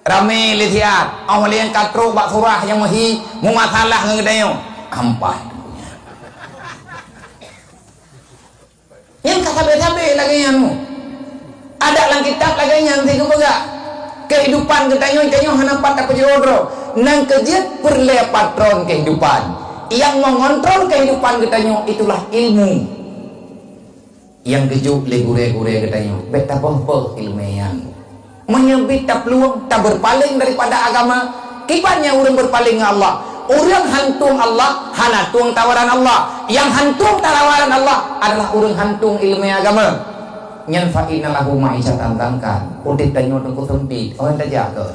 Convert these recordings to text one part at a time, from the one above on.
Rame litiat, awal yang katruk bak surah yang mahi mumasalah ngedayo. Ampai punya. Yang kata betabe lagi yang ada lang kitab lagi yang tiga begak. Kehidupan ketanyo hanapat tak pejodoh. Nang kejet perle patron kehidupan. Yang mengontrol kehidupan ketanyo itulah ilmu. Yang kejuk le gure-gure ketanyo. Betapa ilmiah. Menyebut tak peluang, tak berpaling daripada agama. Kibannya orang berpaling ke Allah. Orang hantung Allah, hanatung tawaran Allah. Yang hantung tawaran Allah adalah orang hantung ilmu agama. Nyanfa'ina lahu ma'isyatan tangkan. Udit tanyo tengku sempit. Orang tak jaga.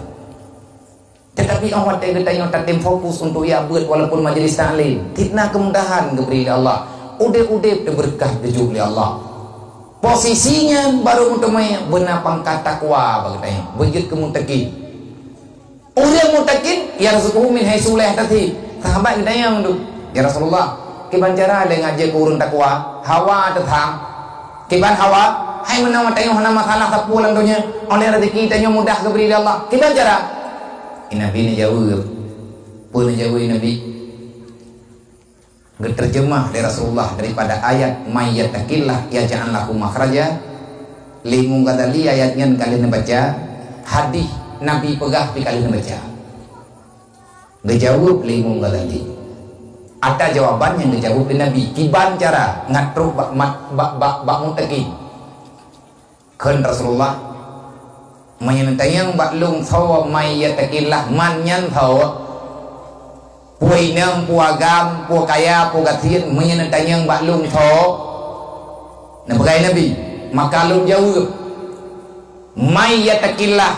Tetapi orang tanyo tak tim fokus untuk ia buat walaupun majlis ta'lim. Fitnah kemudahan diberi Allah. Udip-udip berkah dijuk oleh Allah. Posisinya baru untuk benar pangkat takwa bagainya begitu kemutakin orang mutakin ya Rasulullah min haisulah tadi sahabat kita yang tu ya Rasulullah kiban cara ada ngajak orang takwa hawa tetang kiban hawa hai menang tanya hana masalah tak pulang dunia oleh rezeki tanya mudah keberi Allah kiban cara Nabi ni jawab pun jawab Nabi terjemah dari Rasulullah daripada ayat mayyatakillah yaj'al lahu makhraja lingung kata li ayatnya kalian baca hadis Nabi pegah pi kalian baca ngejawab lingung kata li ada jawaban yang dijawab Nabi kiban cara ngatruk bak mutakin kan Rasulullah menyentayang bak lung sawa mayyatakillah manyan sawa puai nang puagam puakaya puagatin menyenantanya baklung tho nah bagai Nabi maka lung jawab may yatakillah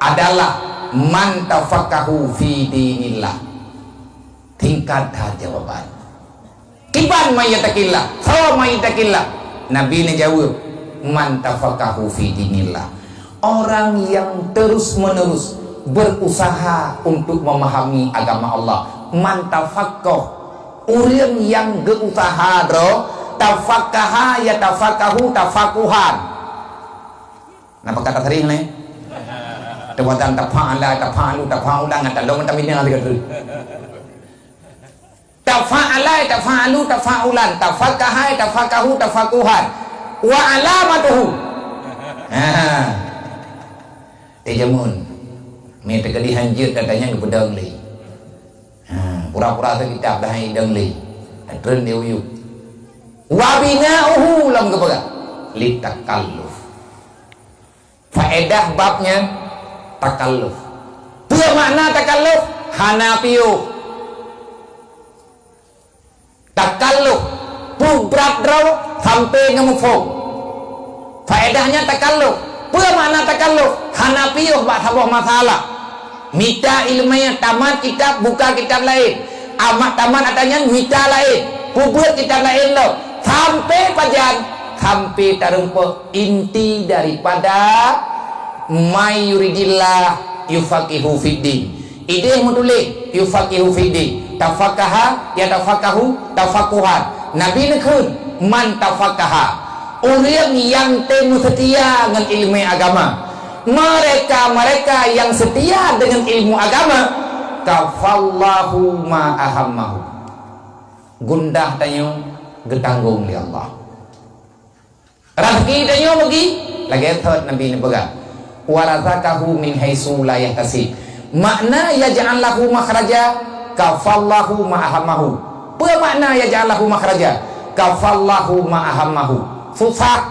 adalah man tafaqahu fi dinillah tingkat jawaban kiban may yatakillah so may yatakillah Nabi ni jawab man tafaqahu fi dinillah orang yang terus menerus berusaha untuk memahami agama Allah mantafaqah orang yang berusaha tafaqaha ya tafaqahu tafaquhan napa kata sering ni tawatan tafa'ala tafa'alu tafa'ulan ngata long ta minang ada tu tafa'ala tafa'alu tafa'ulan tafaqaha tafaqahu tafaquhan wa alamatuhu tejamun mereka kali hanjir katanya ke pedang li. Pura-pura tu kitab dah hidang li. Adren dia uyuk. Wabina'uhu lam kepada li takalluf. Faedah babnya takalluf. Apa makna takalluf? Hanafiyu. Takalluf. Berat draw sampai ngemufuk. Faedahnya takalluf. Apa makna takalluf? Hanafiyuh bak sebuah masalah. Mita ilmiah tamat kitab buka kitab lain. Amat tamat adanya mita lain. Buat kitab lain lo. Sampai pajan sampai terumpu inti daripada mayuridillah yufaqihu fiddin. Ide mutulik yufaqihu fiddin. Tafaqaha ya tafaqahu tafaquhan. Nabi nekun man tafaqaha. Orang yang temu setia dengan ilmu agama. Mereka yang setia dengan ilmu agama kafallahu ma ahammahu gundah tanyo getanggung li Allah rezeki tanyo bagi lagi third Nabi ni pegang warazakahu min haitsu la yahtasib makna yaj'al lahu makhraja kafallahu ma ahammahu apa makna yaj'al lahu makhraja kafallahu ma ahammahu susah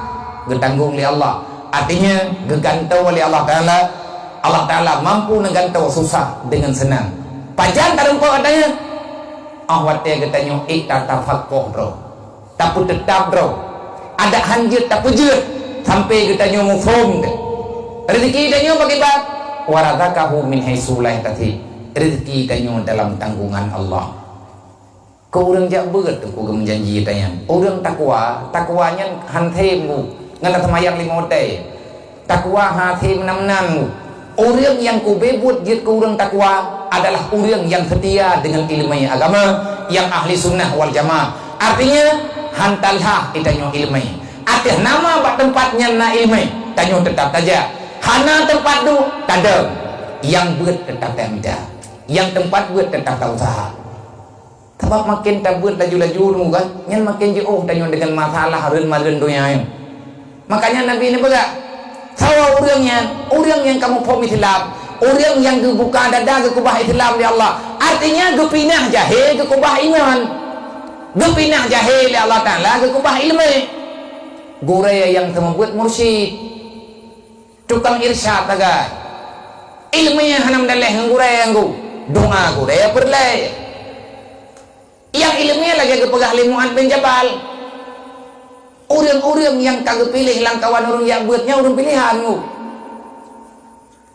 getanggung li Allah artinya gegantau oleh Allah Ta'ala. Allah Ta'ala mampu negantau susah dengan senang. Pajan tak nampak adanya awat dia katanya ikta tafaqquh bro tapi tetap bro ada hanjut tak pujut sampai katanya mufhum rezeki katanya bagi bab warazakahu min haitsu la yahtasib rezeki katanya dalam tanggungan Allah. Kau orang jak berat tu kau menjanji katanya orang takwanya hantemu ngana semayang lima hotel takwa hati menam-menam orang yang ku bebut jid ke orang takwa adalah orang yang setia dengan ilmu agama yang ahli sunnah wal jamaah artinya hantalha itanyo ilmu nama bak tempatnya na ilmu tanyo tetap saja hana tempat tu tadam yang buat tetap tak minta, yang tempat buat tetap tak usaha. Sebab makin tak buat laju-laju nu kan, yang makin jauh tanya dengan masalah hareun-mareun dunia yang. Makanya Nabi ini berkata, sawa orang yang kamu paham Islam, orang yang buka dada ke kubah Islam di Allah, artinya gepinah jahil ke kubah iman, gepinah jahil di Allah Ta'ala ke kubah ilmu. Guraya yang membuat mursyid, tukang irsyad agak ilmu yang hanam daleh guraya yang doa guraya berlay yang ilmunya lagi kepegah limuan bin Jabal. Orang-orang yang kagak pilih langkawan orang yang buatnya orang pilihan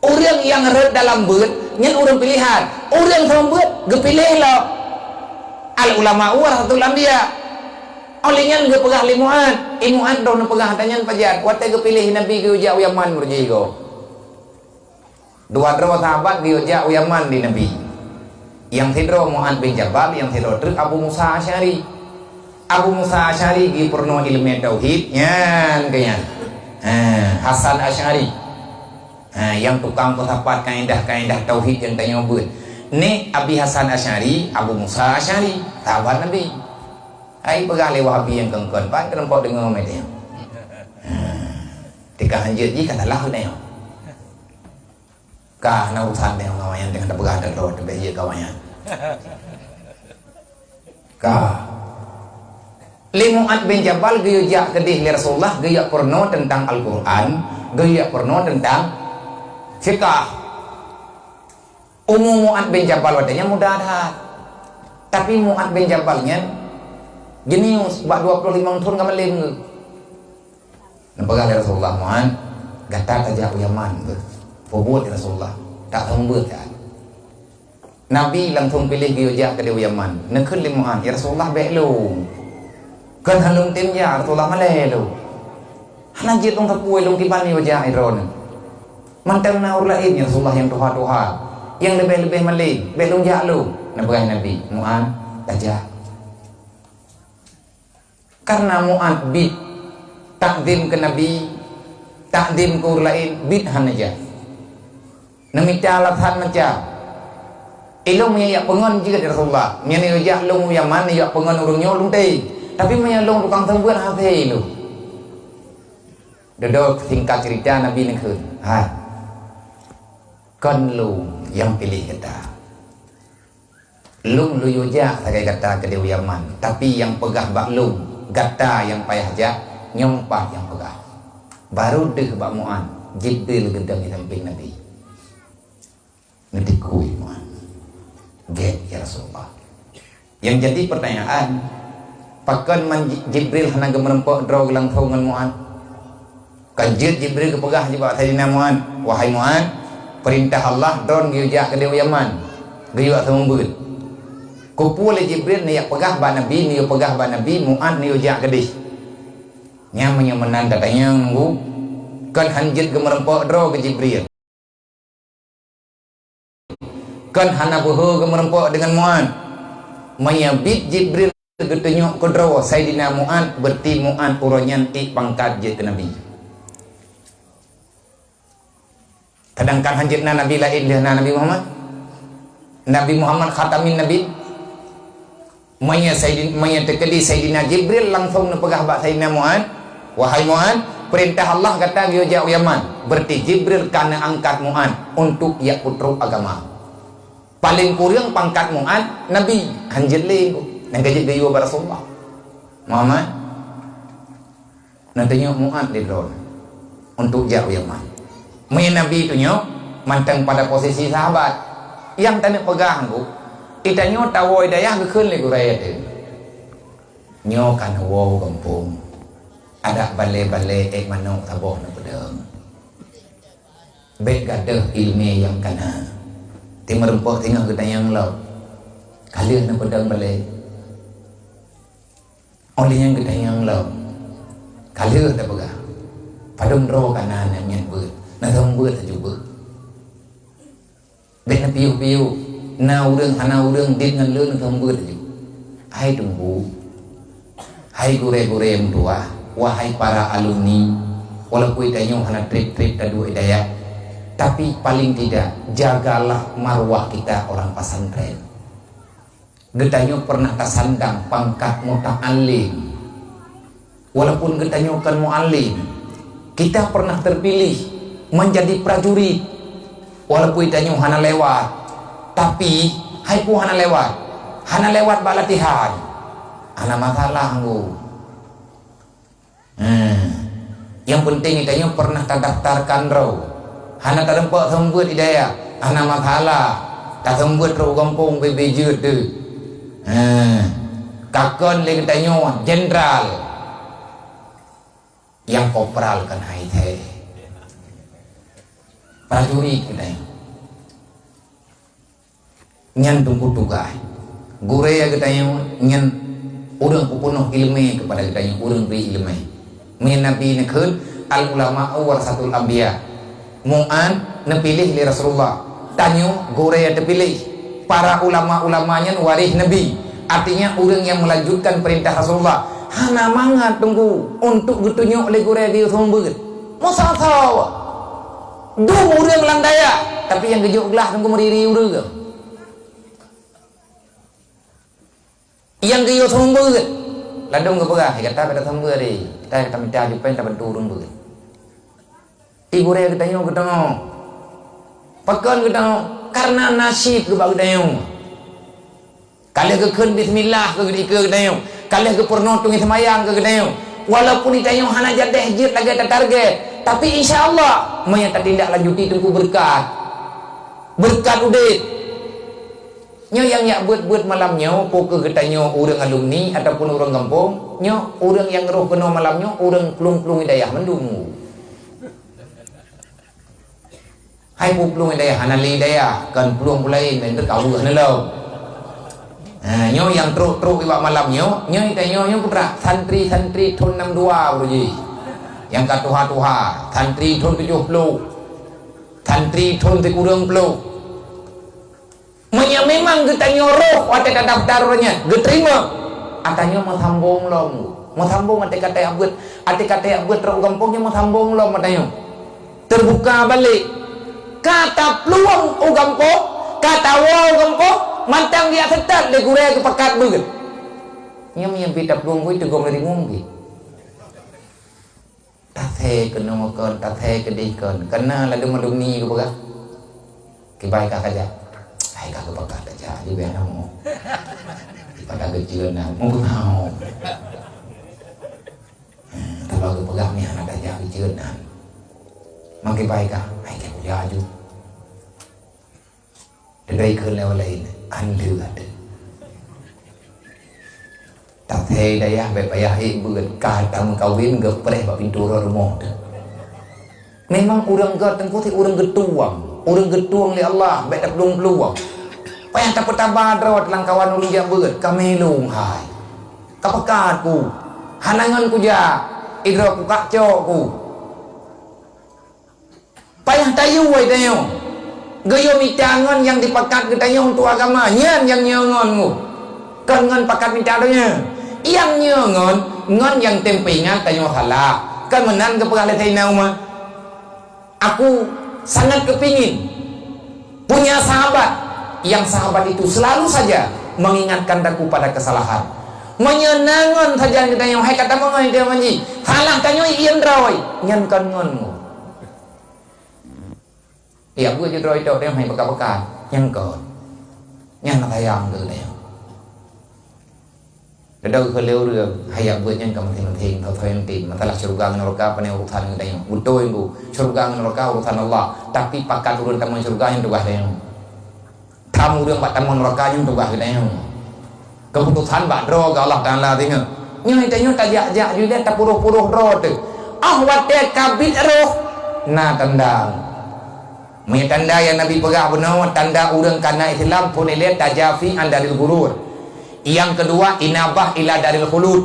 orang yang red dalam buat yang orang pilihan, orang sama buat gepilih lo al ulama warahatul anbiya olehnya gak pegah limuan imuan dong pegah tanya pajar wate gepilih nabi ge ujak Yaman berjigo dua sahabat di ujak Yaman di nabi yang tidro Mu'ad bin Jabal, yang tidro truk Abu Musa Asy'ari. Abu Musa Asy'ari gi purno ilmu tauhid nyan kaya Hasan Asy'ari yang tukang pesapat kaidah tauhid yang tanya buat ni Abi Hasan Asy'ari, Abu Musa Asy'ari sahabat Nabi. Ai pegah le Wahabi yang kengkon pan kerempok dengar mai tika hanjit ji kata lah ne kah na urusan dengan kawan dengan pegah dan roh de ye kawan kah Mu'ad bin Jabal gaya kedih li Rasulullah, gaya porno tentang Al-Quran, gaya porno tentang fikah. Mu'ad bin Jabal wadanya mudah ada, tapi Mu'ad bin Jabalnya jenius, bak 25 tahun kamu lem. Nampak li Rasulullah Mu'ad, gata tajak Yaman, pobot Rasulullah, tak sembut kan. Nabi langsung pilih gaya kedih Yaman, nekun li Mu'ad, ya Rasulullah belum. Kan halung tim ya Rasulullah malelo hanajit ong kapuai long kibani wajah iron mantang na urlain ya Rasulullah yang tuha yang lebih malay belum jalo nabagay Nabi Mu'ad tajak karena Mu'ad bid takdim ke Nabi takdim ke urlain bid hanaja namita lathan macam ilong ya pengon juga di Rasulullah nyani wajah long Yaman ya pengon urungnya long teh tapi menyalong tukang tembuan hati lu dodok singkat cerita Nabi ni ke kan lu yang pilih kita lu yuja sakai kata ke Dewi Yaman tapi yang pegah bak lu gata yang payah aja nyompak yang pegah baru deh bak Mu'ad Jibril gendang di samping Nabi ngedikui Mu'ad get ya Rasulullah. Yang jadi pertanyaan pakan man Jibril hana gemerempok draw gelang thongan Mu'ad kanjit Jibril kepegah juga Sayyidina Mu'ad wahai Mu'ad perintah Allah don giujak ke Dewi Yaman giujak sembut kupul Jibril ni pegah ba Nabi ni pegah ba Nabi Mu'ad ni ujak ke deh nyamanya menan katanya nunggu kan hanjit gemerempok draw ke Jibril kan hana boho gemerempok dengan Mu'ad menyabit Jibril ketunyuk kudrawa Sayyidina Mu'ad berarti Mu'ad uronyan pangkat je ke Nabi. Kadangkan hanjitna Nabi lain lihna Nabi Muhammad. Nabi Muhammad khatamin Nabi. Maya tekedi Sayyidina Jibril langsung nepegah bak Sayyidina Mu'ad. Wahai Mu'ad, perintah Allah kata giujak Yaman. Berarti Jibril kana angkat Mu'ad untuk ya putruk agama. Paling kurang pangkat Mu'ad Nabi hanjit leh yang gajit gayu pada Rasulullah Muhammad nantinya Mu'ad di drone untuk jauh Yaman main Nabi itu nyok manteng pada posisi sahabat yang tadi pegang ku kita nyok tahu daya kekun lagi raya tu nyok kan wow kampung ada balai-balai manok taboh na pedang baik gadah ilmi yang kana timur empok tinggal kita yang laut kalian na pedang balai oleh yang kita yang law kali kita pegang padung roh kanan yang nyebut na thong saja juga ben piu-piu na urang hana urang dit ngan leun thong saja hai tunggu hai gure-gure yang tua wahai para alumni walaupun kita nyong hana trip-trip ta dua daya Tapi paling tidak jagalah marwah kita orang pesantren. Getanyo pernah tersandang pangkat muta'alim. Walaupun getanyo kan mu'alim, kita pernah terpilih menjadi prajurit. Walaupun getanyo hana lewat, tapi hai pu hana lewat balatihan. Hana masalah nggu. Yang penting getanyo pernah terdaftarkan roh. Hana terempak sembut idaya. Hana masalah. Tak sembut roh kampung bebejut tu. Kakon le getanyo jenderal. Yang kopral kan hai teh prajurit kita nyan tunggu tugas gure ya kita nyan urang pupunuh ilmu kepada kita urang beri ilmu min nabi nekun al ulama warasatul anbiya mu'an nepilih li Rasulullah tanyo gure ya terpilih para ulama-ulamanya waris nabi, artinya urang yang melanjutkan perintah Rasulullah. Hana mangat tunggu untuk getunyuk oleh gure dia sombut. Masa tahu? Dua urang lang daya, tapi yang gejuk gelah tunggu meriri urang. Yang gejuk sombut. Ladung ke pegah, kata pada sombut deh. Kita kata minta jumpa kita bantu urang buat. Ti gure kita nyuk ketemu. Pakan ketemu karena nasib ke bagi tayung. Kalau ke kun bismillah ke kita kalau ke pernah tungi semayang ke gedayung walaupun ditanya hana jadah jid lagi ada target tapi insyaAllah menyata tindak lanjuti tunggu berkat udit nyo yang nyak buat malamnya pokok gedanya orang alumni ataupun orang kampung nyo orang yang roh kena malamnya orang pelung-pelung hidayah mendungu hai pelung hidayah hana li hidayah kan pelung pulain dan terkau hana lau nyo yang teruk iwak malam nyo putra santri thon 62 bruji yang kat tuha santri thon 70 santri thon kurang puluh memang kita nyoroh wate daftarnya geterima atanya mau sambung lom mau sambung ate kata abut teruk kampungnya mau sambung lom atanya terbuka balik kata peluang ugampung kata wau kampung mantang dia tetap le gure ke pakat beut nyam yang bita peluang itu gom dari ngombe tathe kena makan tathe kedikon kena ladung ni ke baga ke baik aja hai ka ke pakat aja di bena mo pada kecil na mau kenal kalau ke pagat ni anak aja kecil na makin baik hai ke aju dari ke level lain anda ada tak thay daya bayah buat kata mengkawin gepreh bak pintu rumah memang orang tengku ti orang getuang li Allah baik tak peluang payah tak pertama drawat langkawan ulun yang beut kamelung hai kapakatku hanangan ku ja idra ku kacokku payah tayu wai tayo gayo mitangan yang dipakat ketanya untuk agama nyan yang nyengonmu kan ngan pakat mitadanya yang ngan yang tempingan tanya salah kan menan ke pegala tainau mah aku sangat kepingin punya sahabat yang sahabat itu selalu saja mengingatkan aku pada kesalahan menyenangan saja ketanya hai kata mengai dia manji salah tanya ian rawai nyan kan nganmu iya gue jadi roy itu dia main bekas yang kau yang nak ayam tu dia Dadau kalau dia hayat buatnya kamu ting atau yang tim masalah surga neraka apa nih urusan kita yang betul itu surga neraka urusan Allah tapi pakat urun tamu surga yang tugas dia tamu dia pak tamu neraka yang tugas kita yang keputusan pak dro ke Allah Taala tinggal nyoy tanya tajak juga tak puruh dro tu wate kabit roh na tendang tanda yang Nabi pegah benar tanda urang kana Islam pun lihat tajafi an dalil gurur yang kedua inabah ila dalil khulud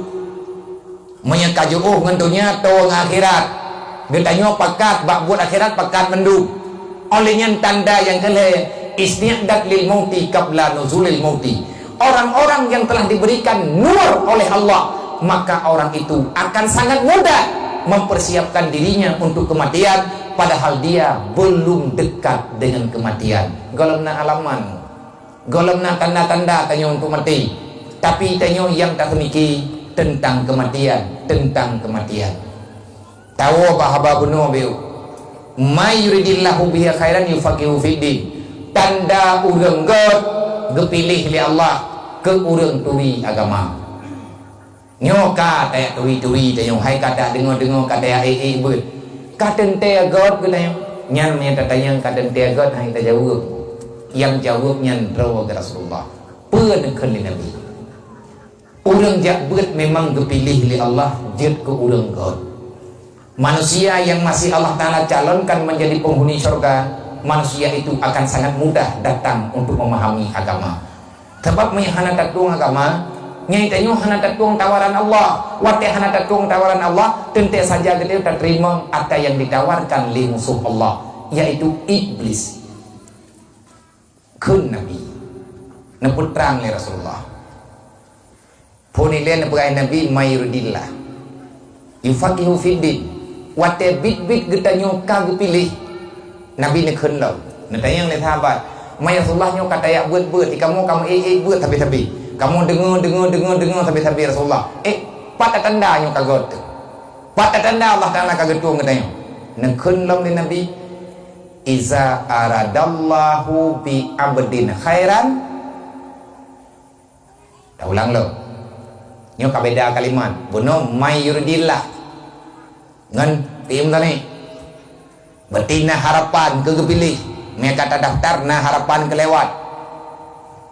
menyekajuh ngentunya to akhirat getanya pakat bak buat akhirat pakat mendung olehnya tanda yang kelih isniadat lil mauti qabla nuzulil mauti orang-orang yang telah diberikan nur oleh Allah maka orang itu akan sangat mudah mempersiapkan dirinya untuk kematian padahal dia belum dekat dengan kematian. Golongan alaman, golongan tanda-tanda tanya untuk mati, tapi tanya yang tak memiliki tentang kematian, tentang kematian. Tahu bahaba benar beu. May yuridillahu bihi khairan yufaqihu fiddin. Tanda urang God gepilih li Allah ke urang turi agama. Nyo ka taya turi-turi tanya hai kata dengar-dengar kata ai beut. Kata teh God guna nyan me tanya kata teh God hai ta jawab. Yang jawab nyan rawa ke Rasulullah. Peun keun li Nabi. Urang jak beut memang gepilih li Allah jeut ke urang God. Manusia yang masih Allah Ta'ala calonkan menjadi penghuni surga, manusia itu akan sangat mudah datang untuk memahami agama. Sebab hana tatuang agama, nyai tanyo hana tatuang tawaran Allah, wate hana tatuang tawaran Allah, tentu saja kita terima apa yang ditawarkan li musuh Allah, yaitu iblis. Kun Nabi, neput terang li Rasulullah. Punilen nepugai Nabi mayuridillah, yufaqihu fiddin. Wate bit-bit kita nyoka pilih Nabi ni khun lo nanti yang lihat sahabat May Rasulullah nyoka tayak buat kamu buat tapi kamu dengar tapi Rasulullah pat tanda nyoka god pat tanda Allah Ta'ala kaget tuang kita nang khun lo ni Nabi iza aradallahu bi abdin khairan. Dah ulang lo nyoka beda kalimat buno may yuridillah ngan tim tadi betina harapan kegepilih mereka kata daftar na harapan kelewat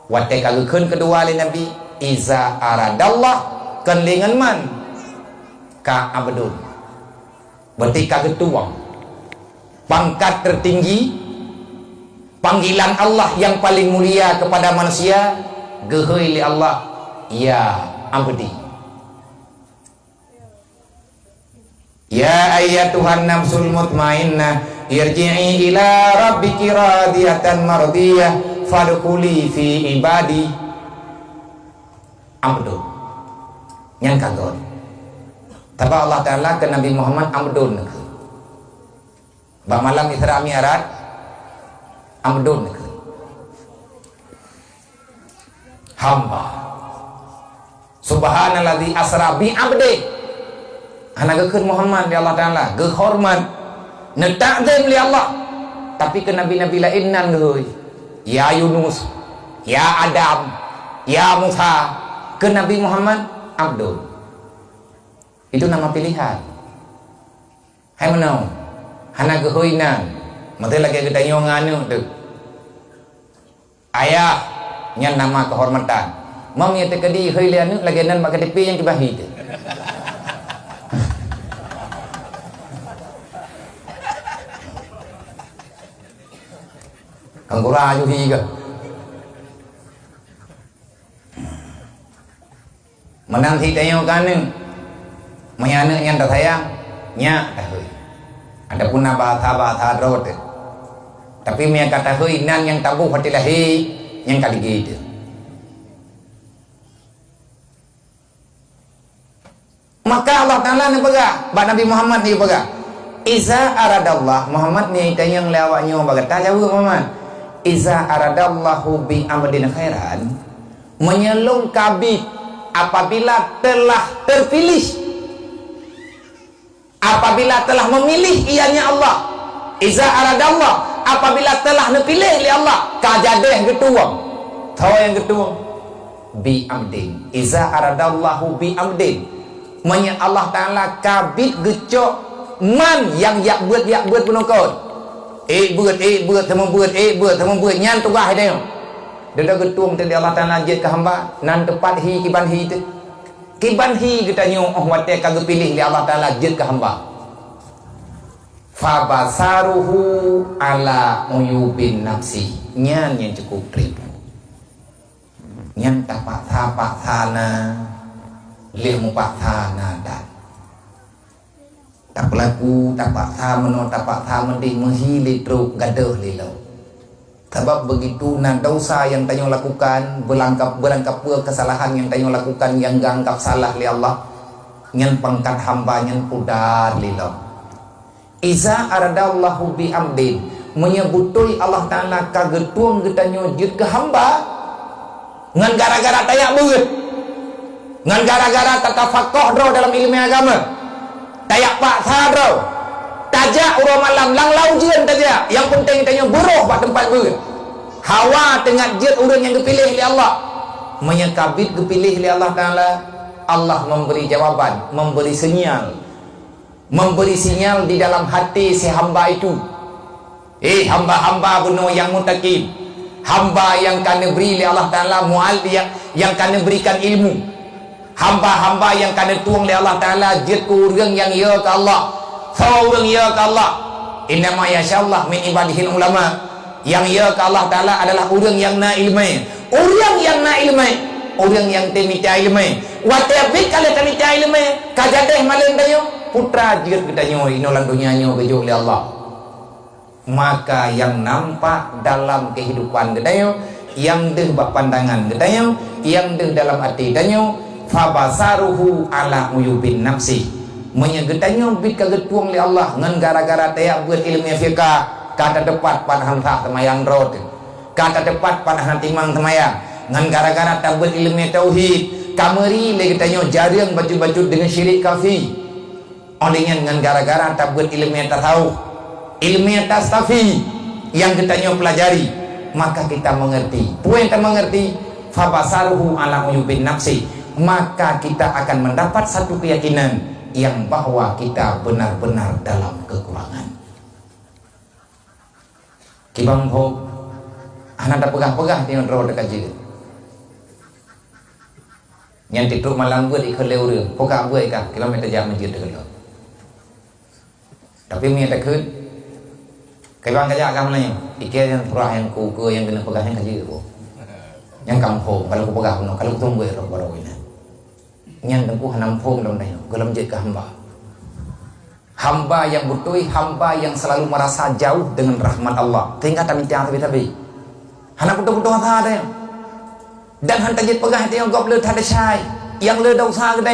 wate kagekun kedua li Nabi iza aradallah kan lingan man ka abdun berarti kagetuang pangkat tertinggi panggilan Allah yang paling mulia kepada manusia geheui li Allah ya abdi. Ya ayyatuhan nafsul mutmainnah irji'i ila rabbiki radiyatan mardiyah fadkhuli fi ibadi. Amdun yang kagon taba Allah Ta'ala ke Nabi Muhammad amdun ba malam Isra Mi'raj amdun hamba subhanalladzi asra bi abdi anak gekun Muhammad ya Allah Ta'ala gehormat netakzim li Allah tapi ke nabi-nabi lain nan geuy ya Yunus ya Adam ya Musa ke Nabi Muhammad Abdul itu nama pilihan hai menau hana geuy nan mate lagi kita nyonganu tu ayah nyan nama kehormatan mam ya tekedi heuy lianu lagi nan mak kedepi yang kibahi tu Anggora ayu hi ke menang thi tayo kan mayana yang tak sayang nya ada pun bahasa rot tapi mereka kata hoi nan yang tabu hatilahi yang kali gitu maka Allah Ta'ala ni pega Nabi Muhammad ni pega iza aradallah Muhammad ni tayang lawaknya bagata jauh Muhammad iza aradallahu bi amdin khairan menyelung kabit apabila telah terpilih apabila telah memilih ianya Allah iza aradallah apabila telah nepilih li Allah kajadeh getuang tahu yang getuang bi amdin iza aradallahu bi amdin menya Allah Ta'ala kabit gecok man yang yak buat penokot buat sama buat nyan tu bah dia dah getuang tadi Allah Ta'ala jet ke hamba nan tepat hi kiban hi tu kiban hi kita nyu oh wate kagak pilih li Allah Ta'ala jet ke hamba fa basaruhu ala uyubin nafsi nyan yang cukup trip nyan tapak thana leh mupak thana dan tak pelaku tapak tha meno tapak tha mendih menghili truk gaduh lilo sebab begitu na dosa yang tanyo lakukan berangkap kesalahan yang tanyo lakukan yang ganggap salah li Allah nyan pangkat hamba nyan pudar lilo Iza aradallahu bi amdin menyebutui Allah Ta'ala kagetuang getanyo jut ke hamba ngan gara-gara tayak beut ngan gara-gara tatafakoh dro dalam ilmu agama tayak pak sadro tajak urang malam lang laujian tajak yang penting tanya buruh pak tempat beut hawa tengah jut urang yang dipilih oleh Allah menyekabit dipilih oleh Allah Ta'ala. Allah memberi jawaban, memberi sinyal di dalam hati si hamba itu. Hamba-hamba bunuh yang muttaqin, hamba yang kena beri oleh Allah Ta'ala mu'al yang kena berikan ilmu, hamba-hamba yang kena tuang oleh Allah Ta'ala jid orang yang ya ke Allah, orang ya ke Allah. Innama yashallah min ibadihil ulama. Yang ya ke Allah Ta'ala adalah orang yang na ilmu, orang yang na ilmu, orang yang temita ilmu. Watabik kalau temita ilmu kajadeh malam tayo putra jid ketanyo inolang dunianya bejo oleh Allah. Maka yang nampak dalam kehidupan gedayo, yang deh bak pandangan gedayo, yang deh dalam hati gedayo, fabasaruhu ala uyubin nafsi. Menyegedanyo bit kagetuang li Allah ngan gara-gara tayak buat ilmu fiqah kata depat panahan tak temayang rod, kata depat panahan timang temayang ngan gara-gara tak buat ilmu tauhid kameri le gedanyo jarang baju-baju dengan syirik kafi. Olehnya ngan gara-gara tak buat ilmu tasawuf, ilmu tastafi yang kita pelajari, maka kita mengerti. Puan kita mengerti, fabasaruhu ala uyubin nafsi, maka kita akan mendapat satu keyakinan yang bahwa kita benar-benar dalam kekurangan. Kibang ho, anak dah pegah-pegah dengan roh dekat jitu. Yang tidur malam buat ikut lewur, pokok buat ikut kilometer jam menjadi dekat. Tapi punya takut. Kebang kerja agak mana ikan yang turah yang kuku yang kena pegang yang kaji itu, yang kampung kalau aku pegang kalau aku tunggu erok baru ini, yang tengku nampung dalam daya, gelam jid ke hamba yang butui, hamba yang selalu merasa jauh dengan rahmat Allah, tinggal tak minta tapi, anak betul-betul ada, dan hantar jid pegang itu yang gop le tak ada syai, yang le dah usaha kita,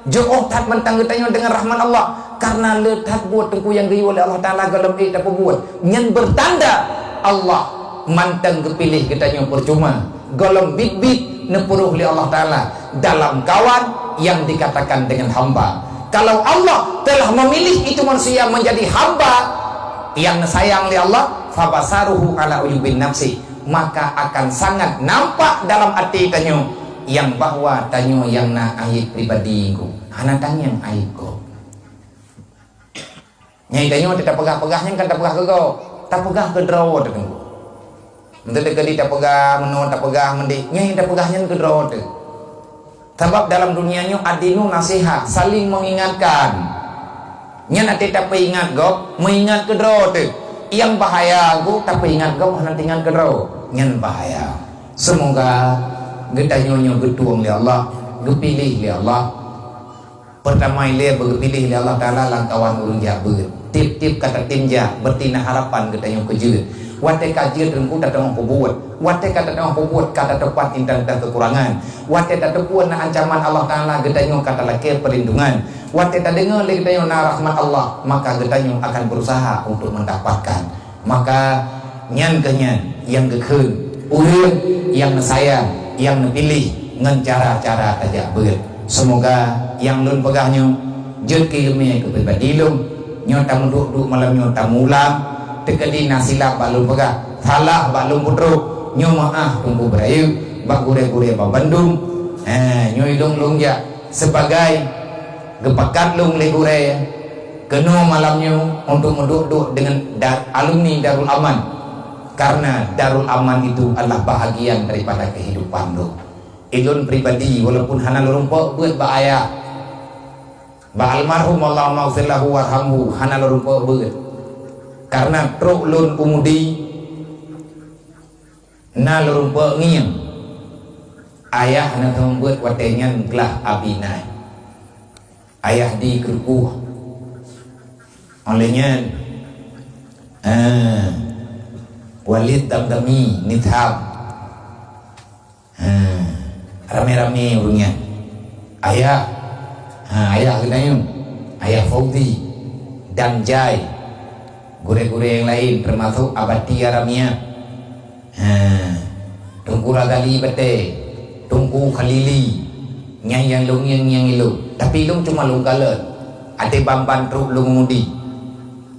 jauh tak mentang kita dengan rahmat Allah. Karena letak buat tengku yang diu oleh Allah Ta'ala dalam tak buat yang bertanda Allah mantang kepilih kita yang percuma golong bit-bit nepuruh oleh Allah Ta'ala dalam kawan yang dikatakan dengan hamba. Kalau Allah telah memilih itu manusia menjadi hamba yang sayang oleh Allah, fabasaruhu ala uyubin nafsi, maka akan sangat nampak dalam hati tanyo yang bahwa tanyo yang na aib pribadi ku anak tanya yang aib ku nyai tanyo tidak pegah-pegahnya kan tak pegah ke kau, tak pegah ke draw tu tengku. Menteri dekat tak pegah, menon tak pegah mendi, nyai tak pegahnya ke draw tu. Sebab dalam dunianya adinu nasihat, saling mengingatkan. Nyai nanti tak ingat kau, mengingat ke draw tu. Yang bahaya aku tak ingat kau, nanti ingat ke draw. Nyai bahaya. Semoga kita nyonya getuang li Allah, gepilih li Allah. Pertama ile berpilih oleh Allah Ta'ala langkawan urung jabut tip-tip kata timja bertina harapan kita yang kejut wate kajir rengku tak tengok pembuat wate kata tengok pembuat kata tepat intan dan kekurangan wate tak tepuan na ancaman Allah Ta'ala kita yang kata laki perlindungan wate tak dengar kita yang na rahmat Allah maka kita yang akan berusaha untuk mendapatkan maka nyan kenyan yang kekun urang yang sayang yang pilih dengan cara-cara tajak ber. Semoga yang lun pegahnya jod kilme ke pribadi lum nyota menduk-duk malam nyota mulam tekedi nasila balun pegah salah balun putro nyo maah tunggu berayu bak gure-gure ba Bandung nyoy lung ja sebagai gepakat lung le gure keno malamnya untuk menduk-duk dengan alumni Darul Aman karena Darul Aman itu adalah bahagian daripada kehidupan lo. Ilun pribadi walaupun hana lorumpo buat ba ayah ba almarhum Allah maghfirlahu warhamhu hana lorumpo buat karena truk lun umudi na lorumpo ngiem ayah hana buat watenyan gelah abinai ayah di kerukuh olehnya walid damdami nithab rame-rame urungnya ayah ayah kita yang ayah Fauzi Damjai, gure-gure yang lain termasuk Abadi Aramia, Tungku Ragali Bete, Tungku Khalili, yang lung yang ilu, tapi lung cuma lung kalet, ada bamban truk lung mudi,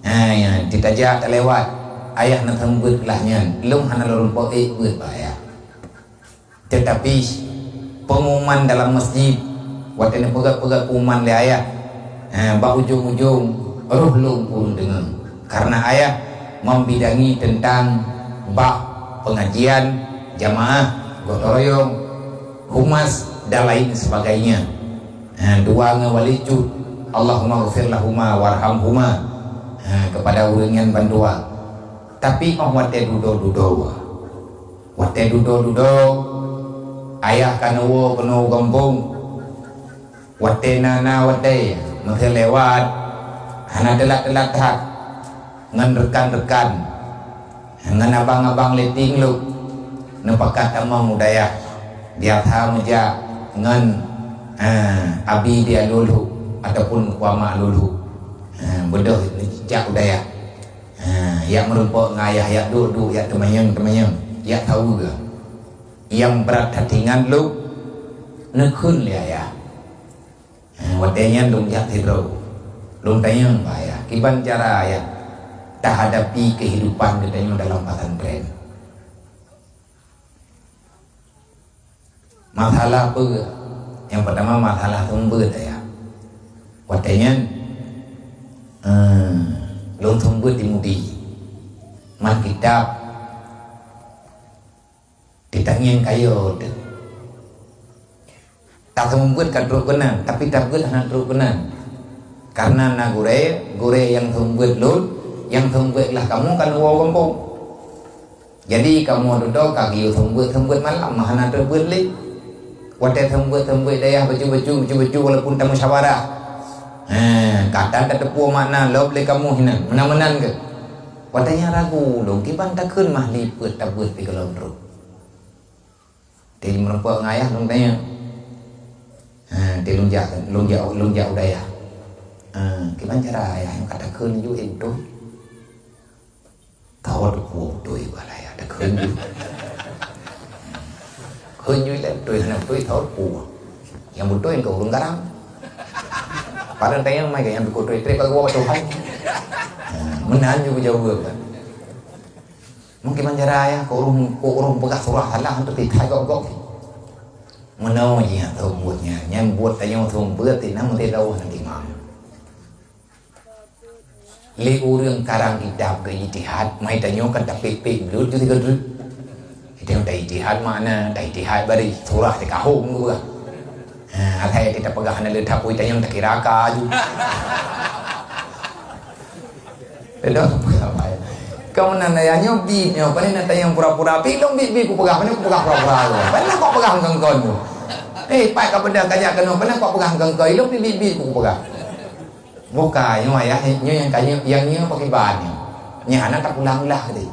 ya ditajak terlewat, ayah nak tembut lahnya, lung hana lorong poek buat bayar. Tetapi pengumuman dalam masjid, waktu ini pegat-pegat pengumuman le ayah, bah ujung-ujung roh lung pun dengar, karena ayah membidangi tentang bah pengajian jamaah gotong royong, humas dan lain sebagainya. Dua ngawalicu Allahumma ghfir lahuma warhamhuma kepada uringan bandua. Tapi wate dudo ayah kanowo keno gambung wate nana wate mungkin lewat hana delak hak ngan rekan-rekan ngan abang-abang leting lu nepakat amang udaya dia tahu meja ngan abi dia lulu ataupun kuama lulu bodoh jak udaya yang merumpok ngayah yak duduk yak temayang yak tahu ke yang berat hatingan lu nekun dia ya wadenya lung yak tiru lung tayang ya kiban cara ya tak hadapi kehidupan kita dalam pesantren. Masalah apa? Yang pertama masalah tumbut ya. Wadenya lung tumbut dimudi. Man kitab ditangin kayo. Tak tumbut kan truk kenan, tapi tak gut hana truk kenan. Karena na gure yang tumbut lul, yang tumbut lah kamu kan uang kampung. Jadi kamu duduk kaki tumbut malam hana terbut li. Wadah tumbut daya baju walaupun tak musyawarah. Kata tak tepu makna lo boleh kamu hina menang ke. Wadahnya ragu dong kiban tak kun mah liput tak buat pi kalau truk. Di merempok ngayah dong tanya. Di lunjak udaya. Kiban cara ayah yang kata kun ju itu. Tahu tu balaya ada kun ju. Kun ju le tu tahu pu. Yang butuh yang kau garang. Padahal tanya mai yang biku trek kalau gua Tuhan. Menahan juga jauh kan. Mungkin manjara ya kurung pegang surah Allah untuk ditai gok. Menau je tahu buatnya, yang buat tanya thong buat ti nam te dau nanti mam. Li urang karang kitab ke ijtihad, mai tanya kan tapi lut tu tiga lut. Itu dah ijtihad mana, dah ijtihad bari surah te kahum gua. Atai kita pegang hana le thapui tanya tak kira ka ju. Betul apa ya? Kau nana yang bi nyo, paling nata yang pura-pura bi dong bi ku pegang, paling ku pegang pura-pura. Paling kau pegang kengkon tu. Pai ka benda kajak kena, paling kau pegang kengkon, lo bi ku pegang. Buka yang ya, yang kaya yang pakai ban ni. Nya anak tak pulang lah tadi.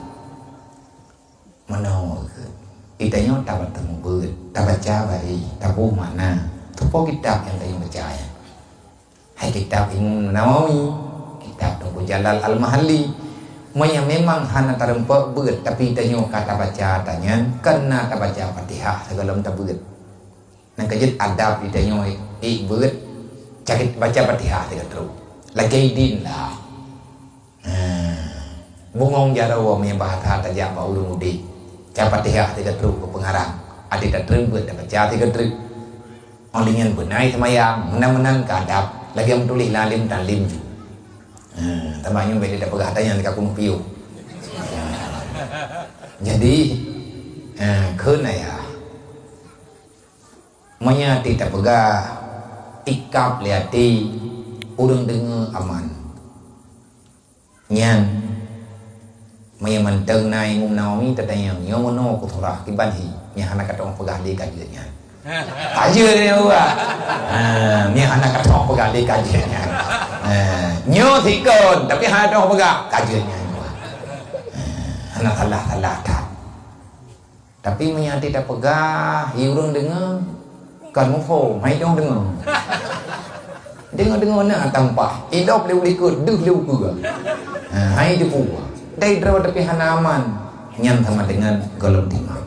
Mana kita nyo tak bertemu tak baca bari, tak buh mana. Tu pun kitab yang kita baca ya. Hai kitab Imam Nawawi, kitab Tunggu Jalal Al-Mahalli. Yang memang hana terempak berat, tapi tanya kata baca tanya kena tak baca Fatihah segala tak berat. Nang kejut adab ditanya berat, cakit baca Fatihah tidak terus. Lagi din lah. Bungong jarawa yang bahasa tajak bau mudi. Baca Fatihah tidak terus ke pengarang. Ada tak terus berat tak baca tidak terus. Olingan benai semayang menang-menang ke adab. Lagi yang tulis lalim dan lim juga. Tamaknya beli dapat katanya dekat kuno piu. Jadi kena ya. Manya tidak pegah ikap liati urang dengar aman. Nyan maya manteng nai ngum Nawawi tatanya nyo mono ku thorah kiban hi nya anak katong pegah li kajian. Kajian dia buat. Ni anak katong pegah li kajian. Nyo thì còn tapi hai đó pegang kajiannya anak salah tak tapi menyati tak pegah urang dengar kan mufo mai dong dengar Dengar-dengar nak tampah. Hidup leu likut, duh leu ke. Hai dia puas. Dai draw tapi hanaman nyan sama dengan golong timah.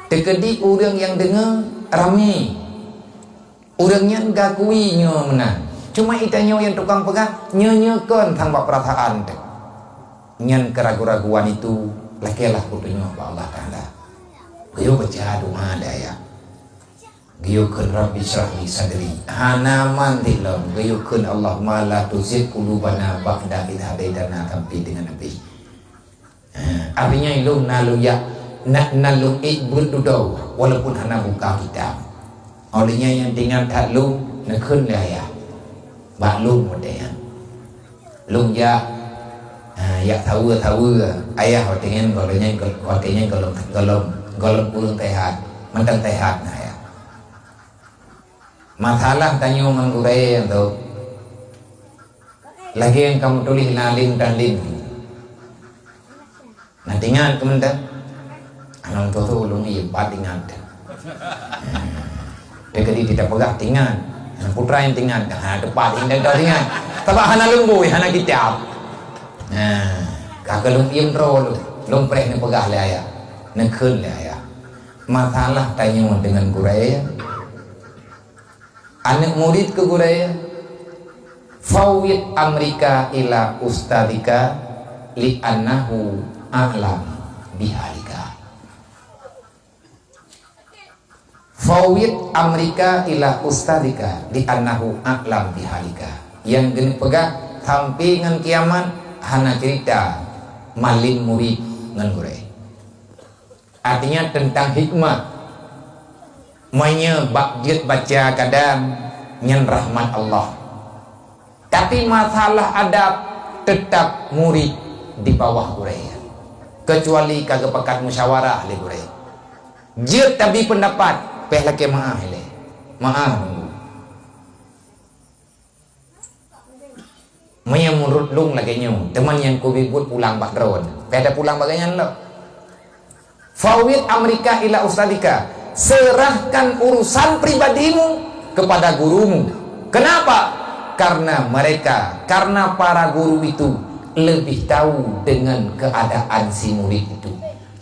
Tekedi orang yang dengar ramai. Orangnya gakui nyo menang. Cuma itanyo yang tukang pegang nyenyekan tang bab perasaan teh. Nyan keraguan-raguan itu lakelah kudunya Allah Taala. Gayo baca doa daya. Gayo kun Rabbi syrah li sadri. Hanaman dilom gayo kun Allahumma la tuzigh qulubana ba'da idh hadaitana sampai dengan Nabi. Artinya ilung nalu ya nalung ibul dudau walaupun hana buka kitab. Olehnya yang dengan tak lung nak kun lah ya. Bak lung model. Lung ya ya tahu ayah hotelnya golong pulang tehat mentang tehat nah ya. Masalah tanya menggurai yang tu lagi yang kamu tulis lalin dan lin nah tinggal kemudian anak tu ulung iya bat tinggal dia kedi tidak pegang tinggal putra yang tinggal depan indah tinggal tapi hana lembui hana kitab kakak lung im ro lung preh ni pegah le ayah nak kun le ayah masalah tanya dengan gurai anak murid ke gurai fawid Amerika ila ustadika li annahu a'lam bihalika. Fawid Amerika ila ustadika li annahu a'lam bihalika. Yang geni pegang sampai ngan kiamat hana cerita malin murid ngan gurai. Artinya tentang hikmah mainnya bakjit baca kadang nyan rahmat Allah. Tapi masalah adab tetap murid di bawah gurai. Kecuali kagak pekat musyawarah le gurai. Jir tapi pendapat peh laki maaf le. Maaf. Maya menurut lung lagi nyu teman yang kubibut pulang bak drone pada pulang bagainya lo fawid Amerika ila ustadika serahkan urusan pribadimu kepada gurumu. Kenapa? Karena para guru itu lebih tahu dengan keadaan si murid itu.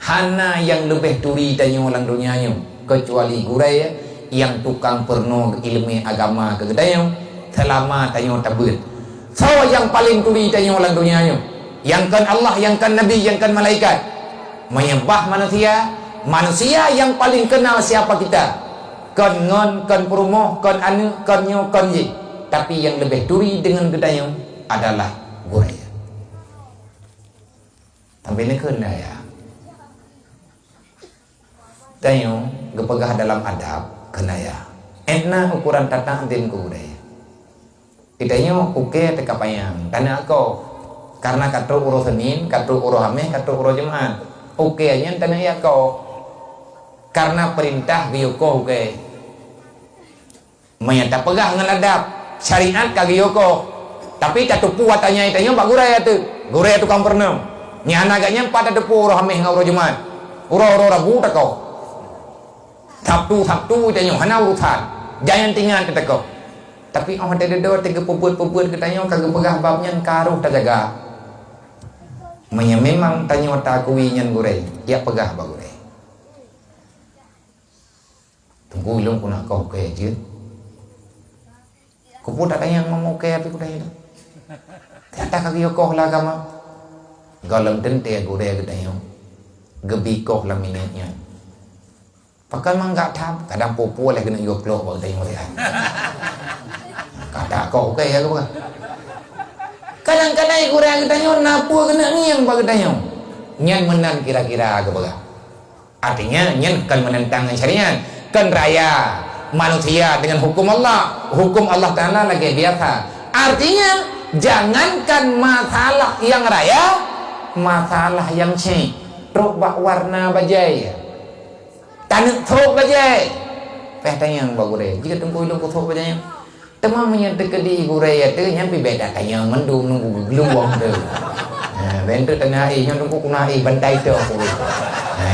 Hana yang lebih turi tanya orang dunianya kecuali gurai yang tukang perno ilmu agama kegedayang selama tanya tabut. So yang paling tuli tanya orang dunianya yang kan Allah, yang kan Nabi, yang kan malaikat menyembah manusia yang paling kenal siapa kita kan ngon, kan perumoh, kan anu, kan nyo, kan ye. Tapi yang lebih turi dengan gedayang adalah gurai. Sampai ni kena ya tanya gepegah dalam adab kena ya etna ukuran tatang din gurai. Kitanya oke teka payang karena karena kata urus Senin, kata urus Hameh, kata urus Jumat. Oke nya tanah ya kau karena perintah bioko oke. Menyata pegah dengan adab syariat kagi yoko. Tapi kata puat tanya itanya pak gurai tu. Gurai tu kamu pernah. Ni anaknya pada depu urus Hameh ngau urus Jumat. Urus Rabu tak kau. Sabtu itanya hana urusan. Jangan tinggal kata kau. Tapi orang ada tiga pebut katanya kagak pegah babnya karuh tak jaga. Memang tanya takui nyan gurai, dia pegah ba gurai. Tunggu ilung kuna kau ke je. Ku pun tak tanya mau ke tapi ku dah itu. Kata kagak yo koh lah agama. Galam dente gurai katanya. Gebi koh lah minatnya. Pakai mangga tam, kadang popo lah kena yo plok ba tanya dia. Kata kau okay ya kau kadang-kadang kurang katanya napu kena ni yang bagi tanya nyan menang kira-kira ke baga artinya nyan kan menentang syariat kan raya manusia dengan hukum Allah Ta'ala lagi biasa. Artinya jangankan masalah yang raya, masalah yang cek truk warna bajai tanuk truk bajai tanya yang bagus jika tunggu ilmu truk bajai teman menyatakan di gurai itu nyampe beda tanya mendung nunggu geluang tu. Bentuk tengah yang nunggu kuna bantai tu aku.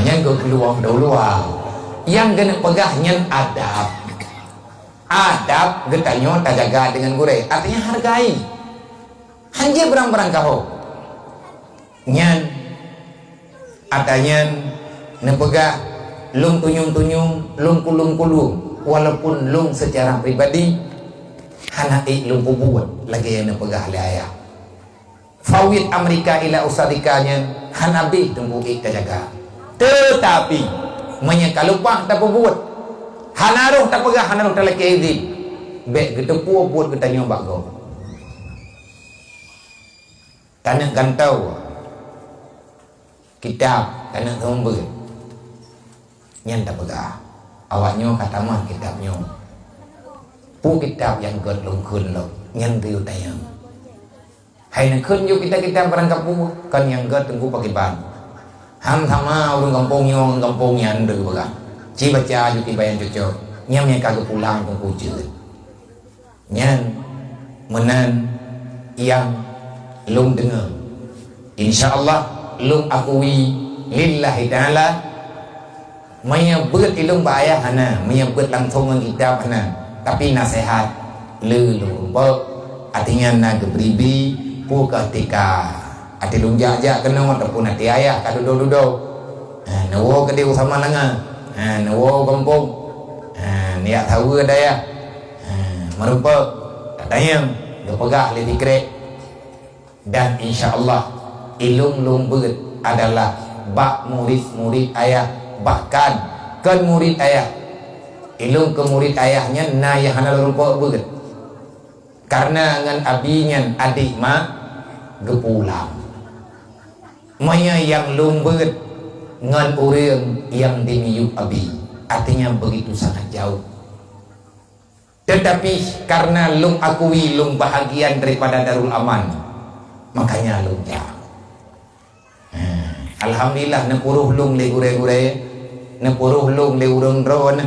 Yang geluang dulu. Yang kena pegahnya adab. adab getanyo tak jaga dengan gure, artinya hargai hanya berang-berang kau nyan adanya nepegah lung tunyung-tunyung lung kulung-kulung walaupun lung secara pribadi hanai lung buat lagi yang nepegah ayah fawid Amerika ila usadikanya hanabi tunggu kita jaga tetapi menyekalupah tak buat hanaruh tak pegah hanaruh tak lagi izin bek kita buat kita nyoba kau tanah gantau kitab tanah sumber nyan tak pegah awaknya kata mah kitabnya pu kitab yang ged lung kun lo nyan tiu tayang hai nak kun yo kita berangkap pu kan yang ged tunggu pakai ban ham sama urang kampung nyan deu pegah ci baca yo bayan cocok nyam yang kagak pulang tunggu jeut nyan menan yang lung dengar insyaallah lung akui lillahi ta'ala menyebut ilung bahaya hana menyebut langsung dengan kitab hana tapi nasihat lelu artinya na gebribi pu ketika ati lung jajak kena ataupun ati ayah kadudo-dudo nawo kedeu sama langa nawo kampung niat tahu daya merupa katanya gepegah li dikrek dan insyaallah ilung lung beut adalah bak murid ayah bahkan kan murid ayah ilung ke murid ayahnya na yang hanal rupa beut karena ngan abinya adik mak gepulang maya yang lung beut ngan urang yang dimiyuk abi artinya begitu sangat jauh tetapi karena lung akui lung bahagian daripada Darul Aman makanya lung jauh alhamdulillah nepuruh lung le gure-gure nepuruh lung le urang dron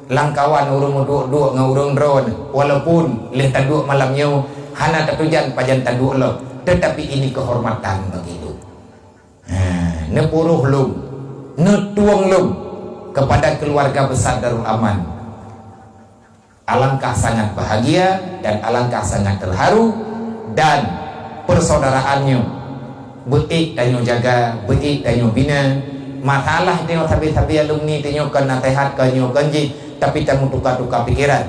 langkawan urang duk ngaurang dron walaupun le taduk malamnya hana tatujan pajan taduk lo tetapi ini kehormatan bagi lu nepuruh lung netuang lung kepada keluarga besar Darul Aman alangkah sangat bahagia dan alangkah sangat terharu dan persaudaraannya beik tanyo jaga beik tanyo bina masalah tanyo tapi alumni tanyo kan nasihat kanyo kanji tapi tamu tukar-tukar pikiran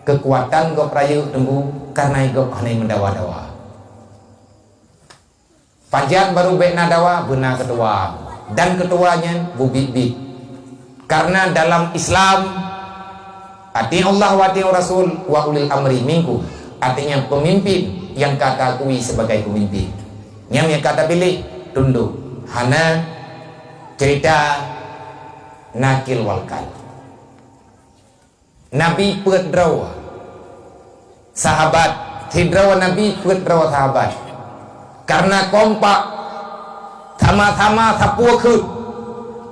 kekuatan go prayu tunggu karena go hanai mendawa-dawa panjang baru bek nadawa benar ketua dan ketuanya bubit-bit karena dalam Islam ati Allah wa ati Rasul wa ulil amri minkum artinya pemimpin yang kata akui sebagai pemimpin yang kata pilih tunduk hana cerita nakil walkal Nabi pedrawa sahabat hidrawa Nabi pedrawa sahabat karena kompak sama-sama sapuakut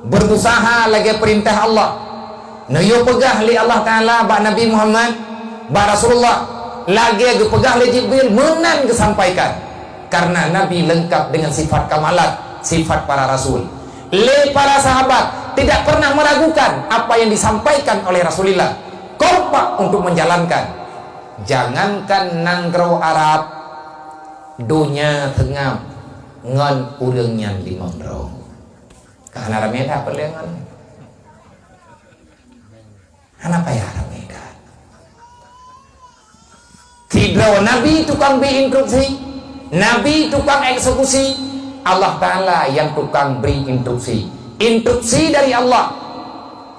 berusaha lagi perintah Allah nayo pegah li Allah Ta'ala ba Nabi Muhammad ba Rasulullah lagi pegah li Jibril menan kesampaikan karena Nabi lengkap dengan sifat kamalat sifat para rasul le para sahabat tidak pernah meragukan apa yang disampaikan oleh Rasulullah kompak untuk menjalankan jangankan nanggro Arab dunia tengah ngan urangnya di Mondro karena rameda perlengan kenapa ya rameda tidak Nabi tukang instruksi Nabi tukang eksekusi Allah Ta'ala yang tukang beri instruksi dari Allah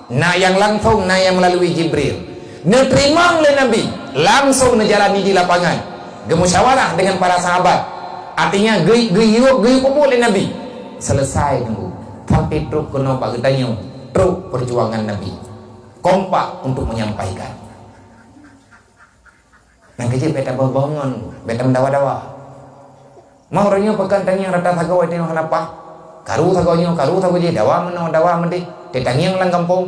nah yang langsung nah yang melalui Jibril nerima oleh Nabi langsung menjalani di lapangan gemusyawarah dengan para sahabat artinya geyuk oleh Nabi selesai nunggu sampai truk kena pak getanya truk perjuangan Nabi kompak untuk menyampaikan nah kecil beta bangun beta mendawa-dawa mau orangnya pekan tanya rata tagaw itu apa karu tagawnya karu je dawa mende tetangnya lang kampung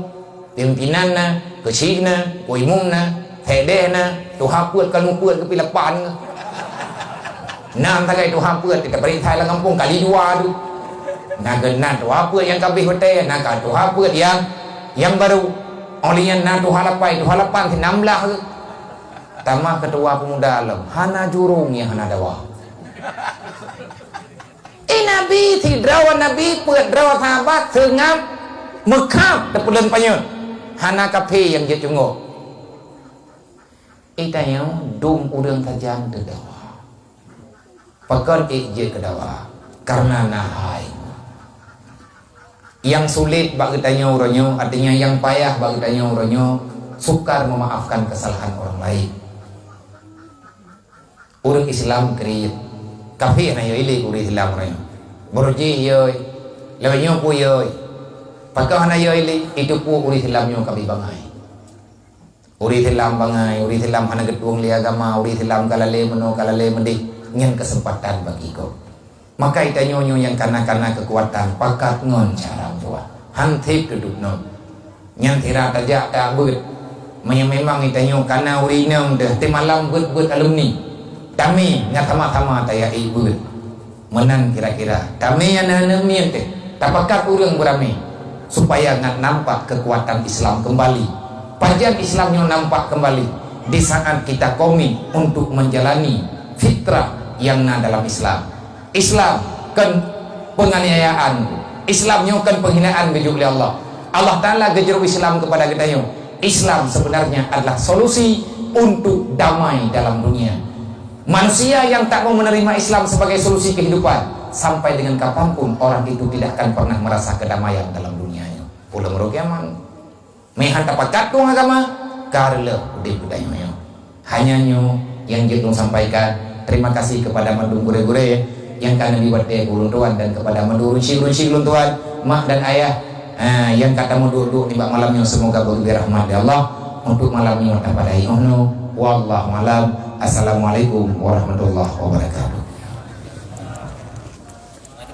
pimpinan na kesig na kuimum na hede na tuhaput kalmuput kepilapan nam tagay tuhaput kita perintah lang kampung kali dua tu nagenan tuhaput yang kabih hotel nak tuhaput yang baru Olian na tu halapan ti 16 Tama ketua pemuda alam hana jurung yang hana dawa. Nabi ti drawa Nabi ปิด drawa sahabat sengap mekap tepulen panyun hana kape yang dia cungok. Itanya dum urang tajang de dawa. Pakon je ke dawa karena nahai. Yang sulit bagi tanya uronyo, artinya yang payah bagi tanya uronyo, sukar memaafkan kesalahan orang lain. Orang Islam kriit, kafir na yoili orang Islam orang. Borji yoy, lewanyo pu yoy, pakah na yoili itu pu orang Islam nyo kami bangai. Orang Islam bangai, orang Islam hana gedung li agama, orang Islam kalale meno kalale mendih, nyen kesempatan bagi kau. Maka ita nyonyo yang kana-kana kekuatan pakat ngon cara buat hantip duduk non nyan tira tajak tak ber memang ita nyo kana urinam deh ti malam ber alumni kami ngatama-tama taya ibu menan kira-kira kami yang nanamien teh tapakat urang berami supaya ngat nampak kekuatan Islam kembali pajan Islam nyo nampak kembali di saat kita komit untuk menjalani fitrah yang na dalam Islam kan penganiayaan, Islam kan penghinaan bagi Allah. Allah Ta'ala gejeru Islam kepada kita yo. Islam sebenarnya adalah solusi untuk damai dalam dunia. Manusia yang tak mau menerima Islam sebagai solusi kehidupan sampai dengan kapanpun orang itu tidak akan pernah merasa kedamaian dalam dunianya. Pulang rogiaman, mehan tapakat tuang agama, karle di budaya yo. Hanya nyo yang jitung sampaikan. Terima kasih kepada mandung gure-gure yang karena diwadai ulun dan kepada mandurun silun tuan mak dan ayah yang kata menduduk di malamnya semoga bagi rahmat Allah untuk malamnya tapadai ono wallahu alam. Assalamualaikum warahmatullahi wabarakatuh.